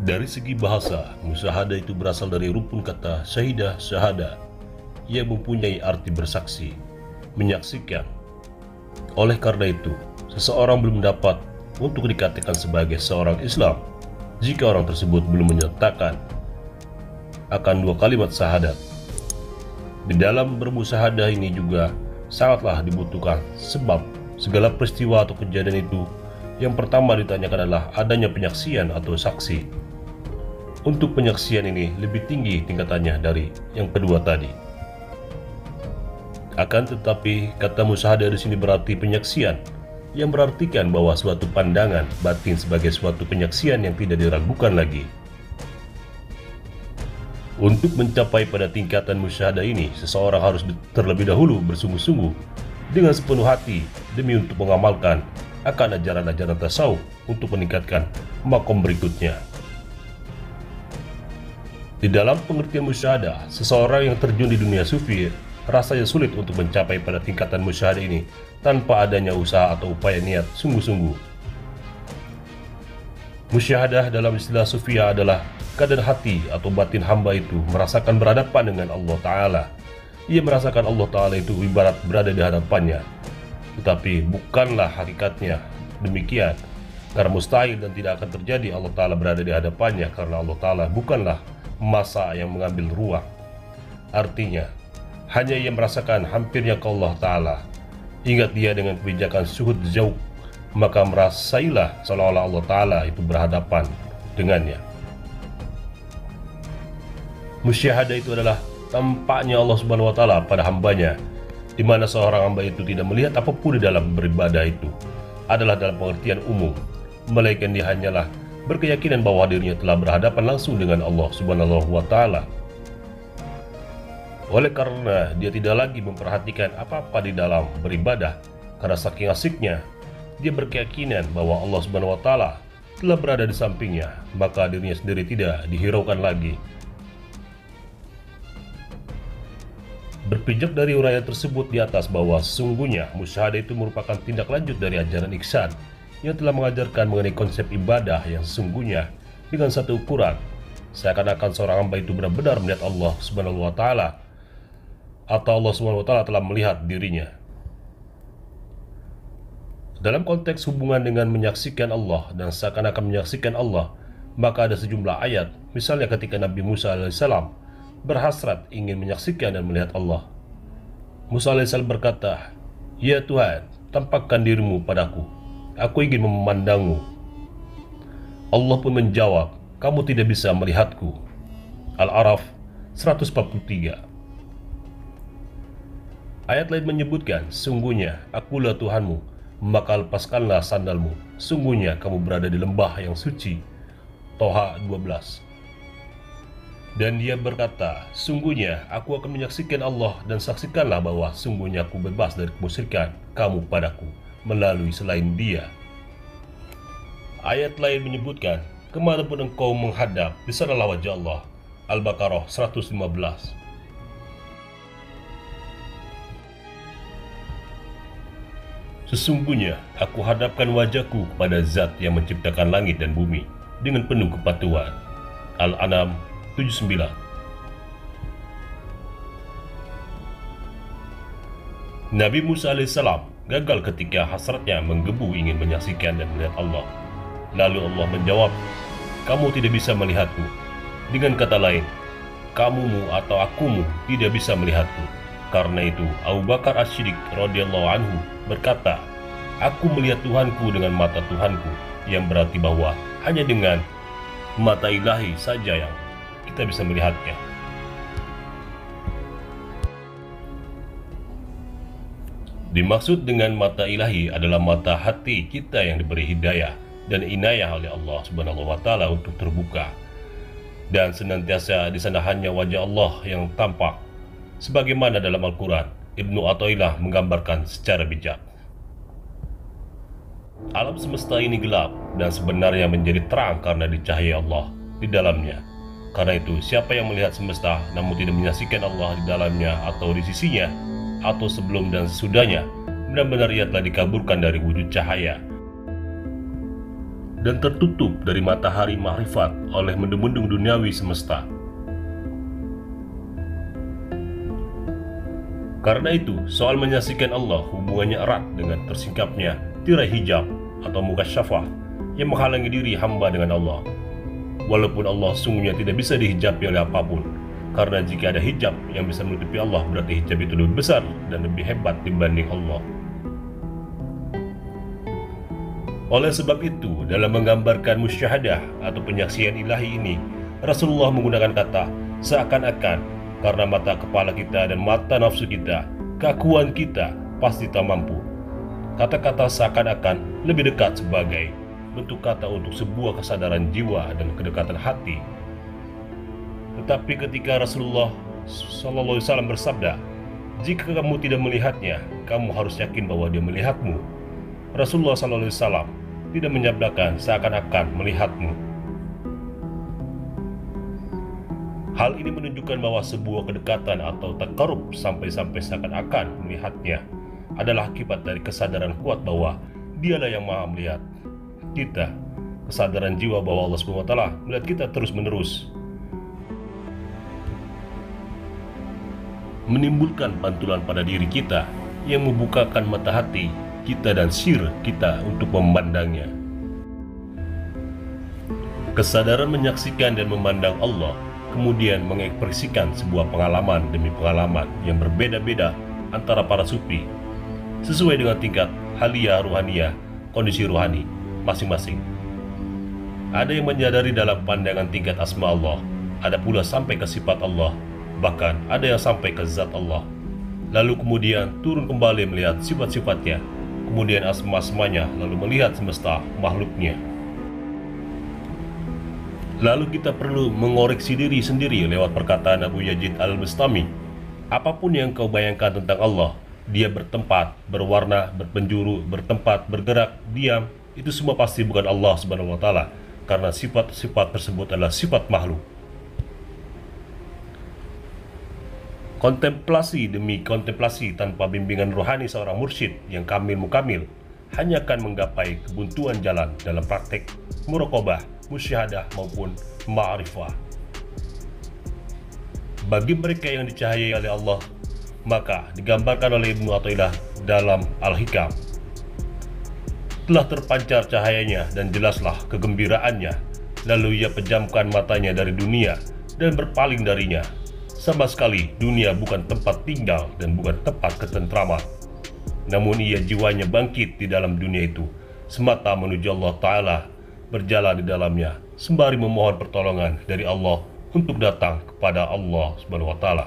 Dari segi bahasa, musyahadah itu berasal dari rukun kata syahidah syahada yang mempunyai arti bersaksi, menyaksikan. Oleh karena itu, seseorang belum dapat untuk dikatakan sebagai seorang Islam jika orang tersebut belum menyertakan akan dua kalimat syahadat. Di dalam bermusyahadah ini juga sangatlah dibutuhkan, sebab segala peristiwa atau kejadian itu yang pertama ditanyakan adalah adanya penyaksian atau saksi. Untuk penyaksian ini lebih tinggi tingkatannya dari yang kedua tadi. Akan tetapi kata musyahadah di sini berarti penyaksian, yang berartikan bahwa suatu pandangan batin sebagai suatu penyaksian yang tidak diragukan lagi. Untuk mencapai pada tingkatan musyahadah ini, seseorang harus terlebih dahulu bersungguh-sungguh dengan sepenuh hati demi untuk mengamalkan akan ajaran-ajaran tasawuf untuk meningkatkan makom berikutnya. Di dalam pengertian musyahadah, seseorang yang terjun di dunia sufi rasanya sulit untuk mencapai pada tingkatan musyahadah ini tanpa adanya usaha atau upaya niat sungguh-sungguh. Musyahadah dalam istilah sufia adalah keadaan hati atau batin hamba itu merasakan berhadapan dengan Allah Ta'ala. Ia merasakan Allah Ta'ala itu ibarat berada di hadapannya, tetapi bukanlah hakikatnya demikian, karena mustahil dan tidak akan terjadi Allah Ta'ala berada di hadapannya, karena Allah Ta'ala bukanlah masa yang mengambil ruang. Artinya, hanya ia merasakan hampirnya ke Allah Ta'ala. Ingat dia dengan kebijakan suhud jauh, maka merasailah seolah-olah Allah Ta'ala itu berhadapan dengannya. Musyahadah itu adalah tampaknya Allah Subhanahu wa Ta'ala pada hambanya, di mana seorang hamba itu tidak melihat apapun di dalam beribadah itu adalah dalam pengertian umum, melainkan dia hanyalah berkeyakinan bahwa dirinya telah berhadapan langsung dengan Allah Subhanahu wa Ta'ala. Oleh karena dia tidak lagi memperhatikan apa-apa di dalam beribadah, karena saking asiknya dia berkeyakinan bahwa Allah Subhanahu wa Ta'ala telah berada di sampingnya, maka dirinya sendiri tidak dihiraukan lagi. Berpijak dari uraian tersebut di atas bahwa sesungguhnya musyahadah itu merupakan tindak lanjut dari ajaran ihsan yang telah mengajarkan mengenai konsep ibadah yang sesungguhnya dengan satu ukuran, seakan-akan seorang hamba itu benar-benar melihat Allah Subhanahu wa Ta'ala, atau Allah Subhanahu wa Ta'ala telah melihat dirinya. Dalam konteks hubungan dengan menyaksikan Allah dan seakan-akan menyaksikan Allah, maka ada sejumlah ayat, misalnya ketika Nabi Musa alaihissalam berhasrat ingin menyaksikan dan melihat Allah. Musa alaihissalam berkata, "Ya Tuhan, tampakkan dirimu padaku, aku ingin memandangmu." Allah pun menjawab, "Kamu tidak bisa melihatku." Al-A'raf 143. Ayat lain menyebutkan, "Sungguhnya akulah Tuhanmu, maka lepaskanlah sandalmu, sungguhnya kamu berada di lembah yang suci." Toha 12. Dan dia berkata, "Sungguhnya aku akan menyaksikan Allah, dan saksikanlah bahwa sungguhnya aku bebas dari kemusyrikan kamu padaku melalui selain dia." Ayat lain menyebutkan, "Kemanapun engkau menghadap, di sanalah wajah Allah." Al-Baqarah 115. "Sesungguhnya aku hadapkan wajahku kepada zat yang menciptakan langit dan bumi dengan penuh kepatuhan." Al-An'am 79. Nabi Musa alaihissalam gagal ketika hasratnya menggebu ingin menyaksikan dan melihat Allah. Lalu Allah menjawab, "Kamu tidak bisa melihatku." Dengan kata lain, kamumu atau akumu tidak bisa melihatku. Karena itu Abu Bakar As-Siddiq radhiyallahu anhu berkata, "Aku melihat Tuhanku dengan mata Tuhanku," yang berarti bahwa hanya dengan mata ilahi saja yang kita bisa melihatnya. Dimaksud dengan mata ilahi adalah mata hati kita yang diberi hidayah dan inayah oleh Allah Subhanahu wa Ta'ala untuk terbuka, dan senantiasa di sana hanya wajah Allah yang tampak, sebagaimana dalam Al-Quran Ibnu Athaillah menggambarkan secara bijak. Alam semesta ini gelap dan sebenarnya menjadi terang karena dicahayai Allah di dalamnya. Karena itu, siapa yang melihat semesta namun tidak menyaksikan Allah di dalamnya atau di sisinya, atau sebelum dan sesudahnya, benar-benar ia telah dikaburkan dari wujud cahaya. dan tertutup dari matahari makrifat oleh mendung-mendung duniawi semesta. Karena itu, soal menyaksikan Allah hubungannya erat dengan tersingkapnya tirai hijab atau mukasyafah yang menghalangi diri hamba dengan Allah. Walaupun Allah sungguhnya tidak bisa dihijabi oleh apapun, karena jika ada hijab yang bisa menutupi Allah, berarti hijab itu lebih besar dan lebih hebat dibanding Allah. Oleh sebab itu, dalam menggambarkan musyahadah atau penyaksian ilahi ini, Rasulullah menggunakan kata seakan-akan, karena mata kepala kita dan mata nafsu kita, keakuan kita pasti tak mampu. Kata-kata seakan-akan lebih dekat sebagai bentuk kata untuk sebuah kesadaran jiwa dan kedekatan hati. Tetapi ketika Rasulullah SAW bersabda, jika kamu tidak melihatnya, kamu harus yakin bahwa dia melihatmu. Rasulullah SAW tidak menyabdakan seakan-akan melihatmu. Hal ini menunjukkan bahwa sebuah kedekatan atau takarub sampai-sampai seakan-akan melihatnya adalah akibat dari kesadaran kuat bahwa dialah yang maha melihat kita, kesadaran jiwa bahwa Allah SWT melihat kita terus-menerus, menimbulkan pantulan pada diri kita yang membukakan mata hati kita dan sir kita untuk memandangnya. Kesadaran menyaksikan dan memandang Allah kemudian mengekspresikan sebuah pengalaman demi pengalaman yang berbeda-beda antara para sufi, sesuai dengan tingkat haliyah ruhaniyah, kondisi ruhani masing-masing. Ada yang menyadari dalam pandangan tingkat asma Allah, ada pula sampai ke sifat Allah, bahkan ada yang sampai ke zat Allah. Lalu kemudian turun kembali melihat sifat-sifatnya, kemudian asma-asmanya, lalu melihat semesta makhluknya. Lalu kita perlu mengoreksi diri sendiri lewat perkataan Abu Yazid Al-Bustami. Apapun yang kau bayangkan tentang Allah, dia bertempat, berwarna, berpenjuru, bertempat, bergerak, diam, itu semua pasti bukan Allah Subhanahu wa Ta'ala, karena sifat-sifat tersebut adalah sifat makhluk. Kontemplasi demi kontemplasi tanpa bimbingan rohani seorang mursyid yang kamil mukamil hanya akan menggapai kebuntuan jalan dalam praktek muraqabah, musyahadah maupun ma'rifah. Bagi mereka yang dicahayai oleh Allah, maka digambarkan oleh Ibnu Athaillah dalam Al-Hikam, telah terpancar cahayanya dan jelaslah kegembiraannya, lalu ia pejamkan matanya dari dunia dan berpaling darinya. Sama sekali dunia bukan tempat tinggal dan bukan tempat ketentraman, namun ia jiwanya bangkit di dalam dunia itu semata menuju Allah Ta'ala, berjalan di dalamnya sembari memohon pertolongan dari Allah untuk datang kepada Allah Subhanahu wa Ta'ala.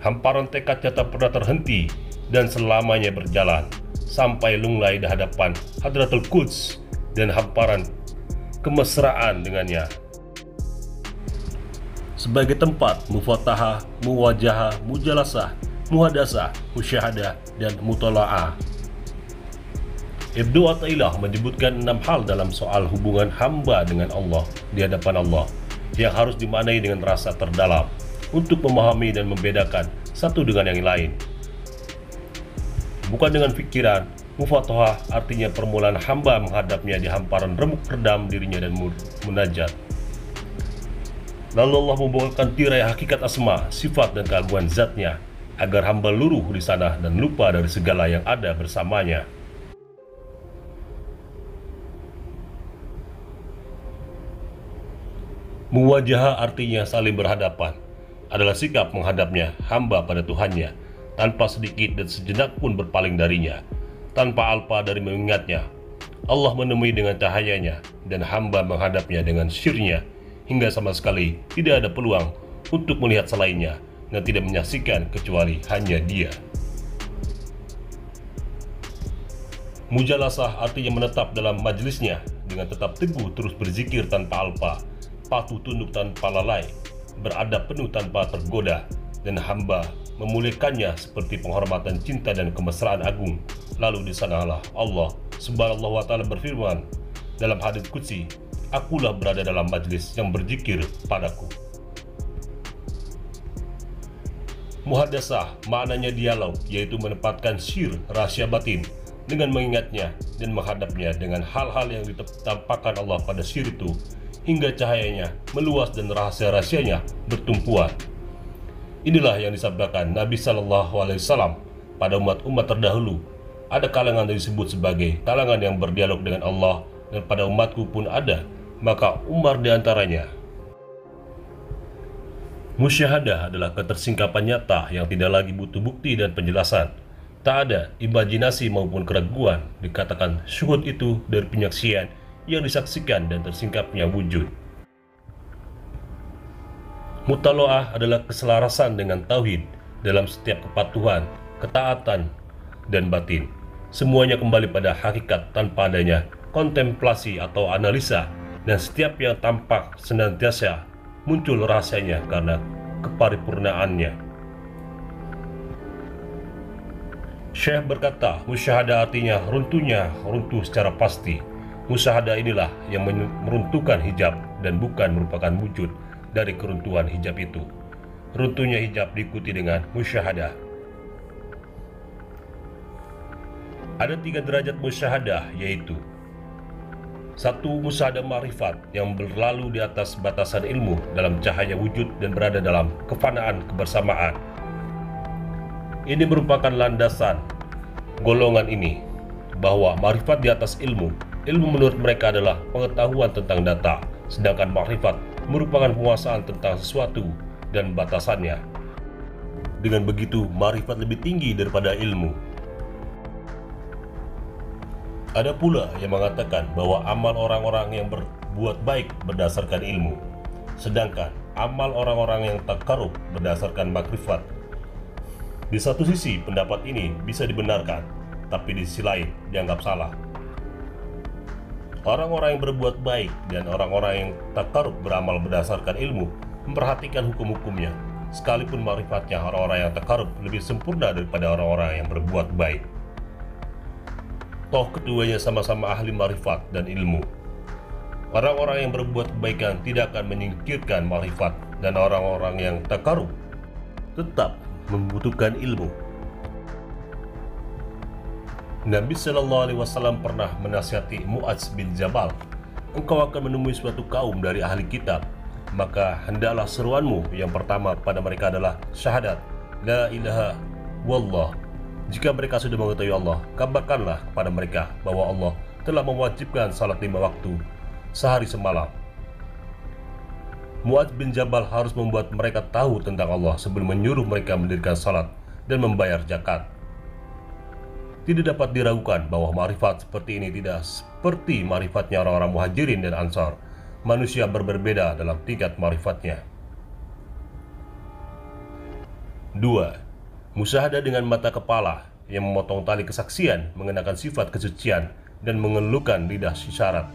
Hamparan tekadnya tak pernah terhenti dan selamanya berjalan sampai lunglai di hadapan Hadratul Quds dan hamparan kemesraan dengannya sebagai tempat mufatahah, muwajahah, mujalasah, muhadasah, musyahadah, dan mutala'ah. Ibnu Athaillah menyebutkan 6 hal dalam soal hubungan hamba dengan Allah di hadapan Allah yang harus dimaknai dengan rasa terdalam untuk memahami dan membedakan satu dengan yang lain. Bukan dengan pikiran. Mufatahah artinya permulaan hamba menghadapnya di hamparan remuk redam dirinya dan munajat. Lalu Allah membukakan tirai hakikat asma, sifat dan keagungan zatnya agar hamba luruh di sana dan lupa dari segala yang ada bersamanya. Muwajahah artinya saling berhadapan, adalah sikap menghadapnya hamba pada Tuhannya, tanpa sedikit dan sejenak pun berpaling darinya, tanpa alpa dari mengingatnya. Allah menemui dengan cahayanya, dan hamba menghadapnya dengan syirnya, hingga sama sekali tidak ada peluang untuk melihat selainnya, dan tidak menyaksikan kecuali hanya dia. Mujalasah artinya menetap dalam majelisnya, dengan tetap teguh terus berzikir tanpa alpa, patuh tunduk tanpa lalai, beradab penuh tanpa tergoda, dan hamba memuliakannya seperti penghormatan cinta dan kemesraan agung. Lalu di sanalah Allah Subhanahu wa Ta'ala berfirman dalam hadits qudsi, akulah berada dalam majlis yang berzikir padaku. Muhadasah maknanya dialog, yaitu menempatkan syir rahasia batin dengan mengingatnya dan menghadapnya dengan hal-hal yang ditampakkan Allah pada sir itu, hingga cahayanya meluas dan rahasia-rahasianya bertumpuan. Inilah yang disabdakan Nabi Shallallahu Alaihi Wasallam pada umat-umat terdahulu. Ada kalangan yang disebut sebagai kalangan yang berdialog dengan Allah, dan pada umatku pun ada, maka Umar diantaranya. Musyahadah adalah ketersingkapan nyata yang tidak lagi butuh bukti dan penjelasan. Tak ada imajinasi maupun keraguan. Dikatakan syuhud itu dari penyaksian yang disaksikan dan tersingkapnya wujud. Mutaloah adalah keselarasan dengan tauhid dalam setiap kepatuhan, ketaatan, dan batin. Semuanya kembali pada hakikat tanpa adanya kontemplasi atau analisa, dan setiap yang tampak senantiasa muncul rahasianya karena keparipurnaannya. Syekh berkata, musyahadah artinya runtuh secara pasti. Musyahadah inilah yang meruntuhkan hijab dan bukan merupakan wujud dari keruntuhan hijab itu. Runtuhnya hijab diikuti dengan musyahadah. Ada 3 derajat musyahadah, yaitu 1. Musyahadah ma'rifat yang berlalu di atas batasan ilmu dalam cahaya wujud dan berada dalam kefanaan kebersamaan. Ini merupakan landasan golongan ini, bahwa ma'rifat di atas ilmu. Ilmu menurut mereka adalah pengetahuan tentang data, sedangkan ma'rifat merupakan penguasaan tentang sesuatu dan batasannya. Dengan begitu, ma'rifat lebih tinggi daripada ilmu. Ada pula yang mengatakan bahwa amal orang-orang yang berbuat baik berdasarkan ilmu, sedangkan amal orang-orang yang takarub berdasarkan makrifat. Di satu sisi, pendapat ini bisa dibenarkan, tapi di sisi lain dianggap salah. Orang-orang yang berbuat baik dan orang-orang yang takarub beramal berdasarkan ilmu memperhatikan hukum-hukumnya, sekalipun makrifatnya orang-orang yang takarub lebih sempurna daripada orang-orang yang berbuat baik. Toh keduanya sama-sama ahli makrifat dan ilmu. Orang-orang yang berbuat kebaikan tidak akan menyingkirkan makrifat, dan orang-orang yang takarub tetap membutuhkan ilmu. Nabi Shallallahu Alaihi Wasallam pernah menasihati Mu'adz bin Jabal, engkau akan menemui suatu kaum dari ahli kitab, maka hendaklah seruanmu yang pertama pada mereka adalah syahadat la ilaha wallah. Jika mereka sudah mengetahui Allah, kabarkanlah kepada mereka bahwa Allah telah mewajibkan salat 5 waktu sehari semalam. Mu'adz bin Jabal harus membuat mereka tahu tentang Allah sebelum menyuruh mereka mendirikan salat dan membayar zakat. Tidak dapat diragukan bahwa ma'rifat seperti ini tidak seperti ma'rifatnya orang-orang muhajirin dan ansar. Manusia berbeda dalam tingkat ma'rifatnya. 2. Musyahadah dengan mata kepala yang memotong tali kesaksian, mengenakan sifat kesucian, dan mengeluhkan lidah isyarat.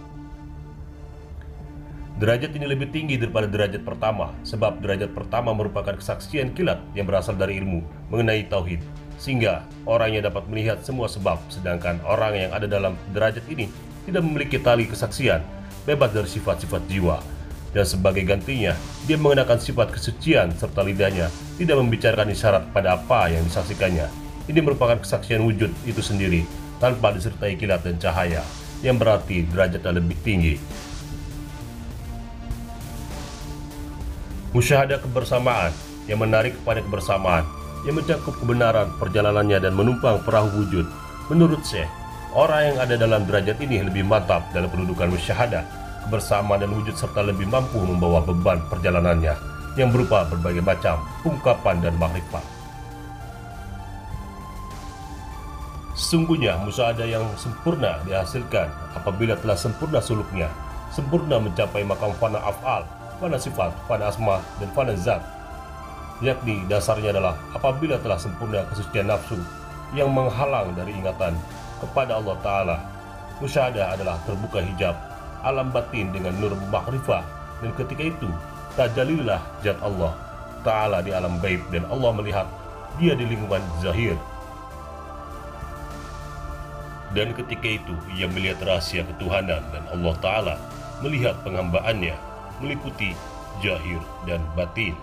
Derajat ini lebih tinggi daripada derajat pertama, sebab derajat pertama merupakan kesaksian kilat yang berasal dari ilmu mengenai tauhid, sehingga orangnya dapat melihat semua sebab, sedangkan orang yang ada dalam derajat ini tidak memiliki tali kesaksian, bebas dari sifat-sifat jiwa, dan sebagai gantinya dia mengenakan sifat kesucian serta lidahnya tidak membicarakan isyarat pada apa yang disaksikannya. Ini merupakan kesaksian wujud itu sendiri tanpa disertai kilat dan cahaya, yang berarti derajatnya lebih tinggi. Musyahadah kebersamaan yang menarik kepada kebersamaan, yang mencakup kebenaran perjalanannya dan menumpang perahu wujud. Menurut Syekh, orang yang ada dalam derajat ini lebih mantap dalam pendudukan musyahadah, kebersamaan dan wujud, serta lebih mampu membawa beban perjalanannya yang berupa berbagai macam ungkapan dan makrifat. Sesungguhnya musyahadah yang sempurna dihasilkan apabila telah sempurna suluknya, sempurna mencapai makam fana af'al, fana sifat, fana asma, dan fana zat. Yakni dasarnya adalah apabila telah sempurna kesucian nafsu yang menghalang dari ingatan kepada Allah Ta'ala. Musyahadah adalah terbuka hijab alam batin dengan nur makrifah, dan ketika itu tajalilah zat Allah Ta'ala di alam gaib, dan Allah melihat dia di lingkungan zahir. Dan ketika itu ia melihat rahasia ketuhanan, dan Allah Ta'ala melihat penghambaannya meliputi zahir dan batin.